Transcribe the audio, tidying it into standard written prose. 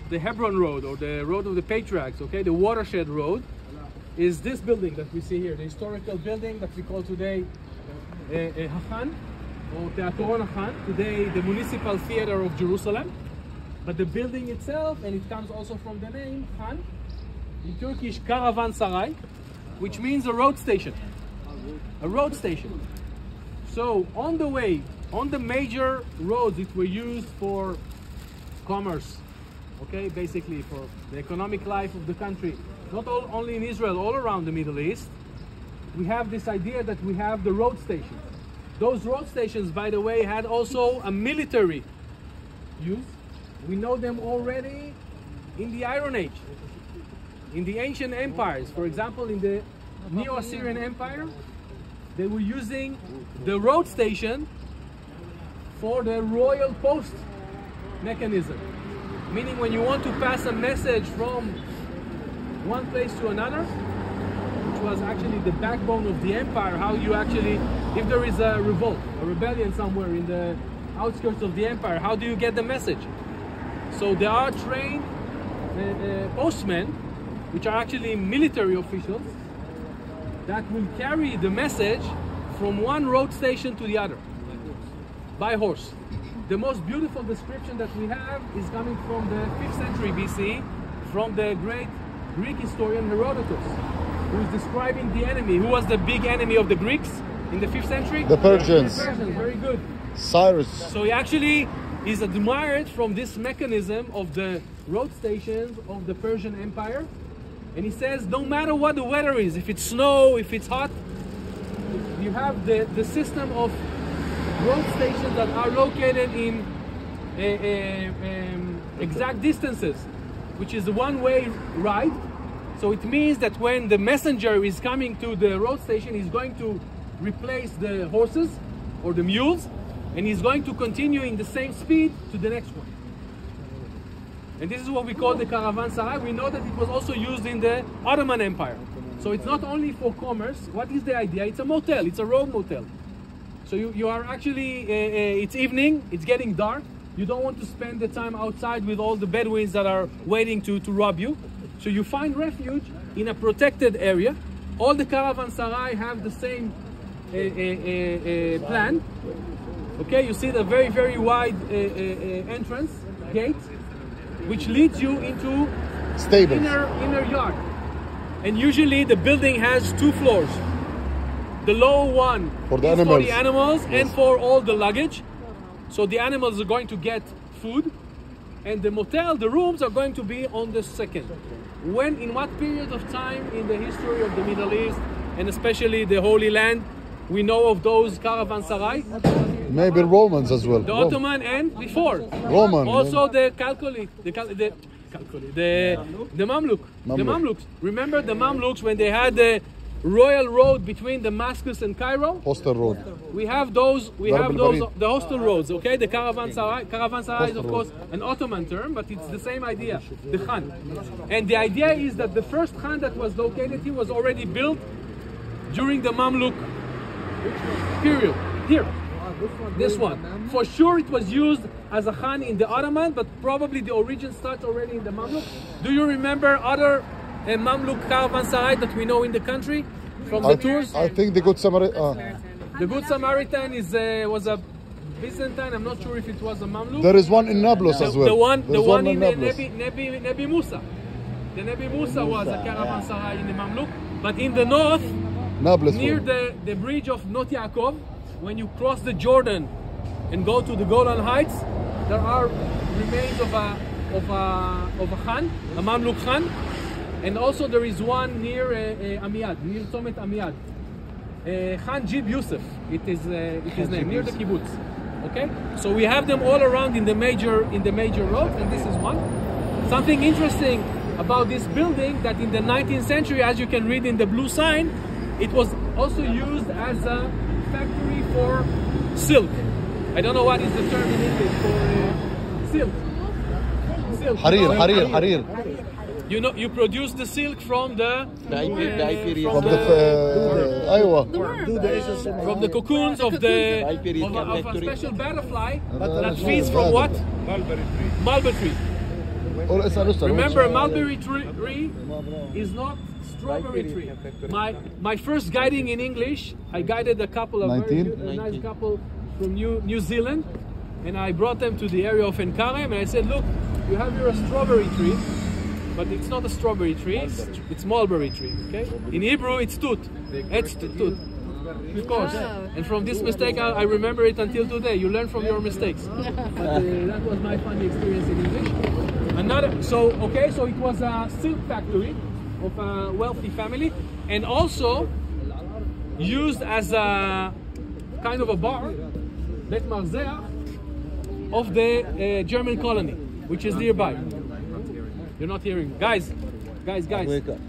the Hebron road, or the road of the patriarchs, okay, the watershed road, is this building that we see here, the historical building that we call today Hachan, or Teatron Hachan, today the Municipal Theater of Jerusalem. But the building itself, and it comes also from the name Khan, in Turkish Caravan Saray, which means a road station. A road station. So on the way, on the major roads that were used for commerce, okay, basically for the economic life of the country, not only in Israel, all around the Middle East, we have this idea that we have the road stations. Those road stations, by the way, had also a military use. We know them already in the Iron Age, in the ancient empires. For example, in the Neo-Assyrian Empire, they were using the road station for the royal post mechanism. Meaning when you want to pass a message from one place to another, which was actually the backbone of the empire, how you actually, if there is a revolt, a rebellion somewhere in the outskirts of the empire, how do you get the message? So there are trained postmen, which are actually military officials, that will carry the message from one road station to the other by horse. The most beautiful description that we have is coming from the 5th century BC, from the great Greek historian Herodotus, who is describing the enemy. Who was the big enemy of the Greeks in the 5th century? The Persians. The Persians, very good. Cyrus. So he actually is admired from this mechanism of the road stations of the Persian Empire. And he says, no matter what the weather is, if it's snow, if it's hot, you have the system of road stations that are located in exact distances, which is a one-way ride. So it means that when the messenger is coming to the road station, he's going to replace the horses or the mules, and he's going to continue in the same speed to the next one. And this is what we call the Caravan Saray. We know that it was also used in the Ottoman Empire. So it's not only for commerce. What is the idea? It's a motel, it's a road motel. So you are actually, it's evening, it's getting dark. You don't want to spend the time outside with all the Bedouins that are waiting to rob you. So you find refuge in a protected area. All the Caravan Saray have the same plan. Okay, you see the very, very wide entrance gate, which leads you into Stables. inner yard. And usually the building has 2 floors. The lower one for the is animals, for the animals and for all the luggage. So the animals are going to get food, and the motel, the rooms, are going to be on the second. When, in what period of time in the history of the Middle East, and especially the Holy Land, we know of those Caravan Saray? Maybe Romans as well. The Ottoman and before. Roman. Also the Mamluk. The Mamluks. Remember the Mamluks when they had the royal road between Damascus and Cairo? Hostel road. We have those. The hostel roads. Okay, the Caravan Saray. Caravan Saray is of course an Ottoman term, but it's the same idea. The Khan. And the idea is that the first Khan that was located here was already built during the Mamluk period. Here. This one. For sure it was used as a Khan in the Ottoman, but probably the origin starts already in the Mamluk. Do you remember other Mamluk Caravan Saray that we know in the country from the tours? I think the Good Samaritan. The Good Samaritan was a Byzantine. I'm not sure if it was a Mamluk. There is one in Nablus as well. The one in Nablus. Nebi Musa. The Nebi Musa was a Caravan Saray in the Mamluk. But in the north, Nablus near the bridge of Not Yaakov, when you cross the Jordan and go to the Golan Heights, there are remains of a Khan, a Mamluk Khan, and also there is one near Amiyad, near Tomet Amiyad. Khan Jib Yusuf, it is his name, near the kibbutz. Okay, so we have them all around in the major roads, and this is one. Something interesting about this building, that in the 19th century, as you can read in the blue sign, it was also used as a factory for silk. I don't know what is the term in English for silk. Harir. You know, you produce the silk from the cocoons of a special butterfly that feeds from what? Mulberry tree. Or اسأل اسأل. Remember, mulberry tree is not strawberry tree. My first guiding in English, I guided a couple of a nice couple from New Zealand, and I brought them to the area of Enkarem, and I said, look, you have here a strawberry tree, but it's not a strawberry tree, it's mulberry tree. Okay? In Hebrew, it's tut. It's tut. Of course. And from this mistake, I remember it until today. You learn from your mistakes. But that was my funny experience in English. So it was a silk factory of a wealthy family, and also used as a kind of a bar, Bet Marzeach, of the German colony, which is nearby. You're not hearing. Guys. Wake up.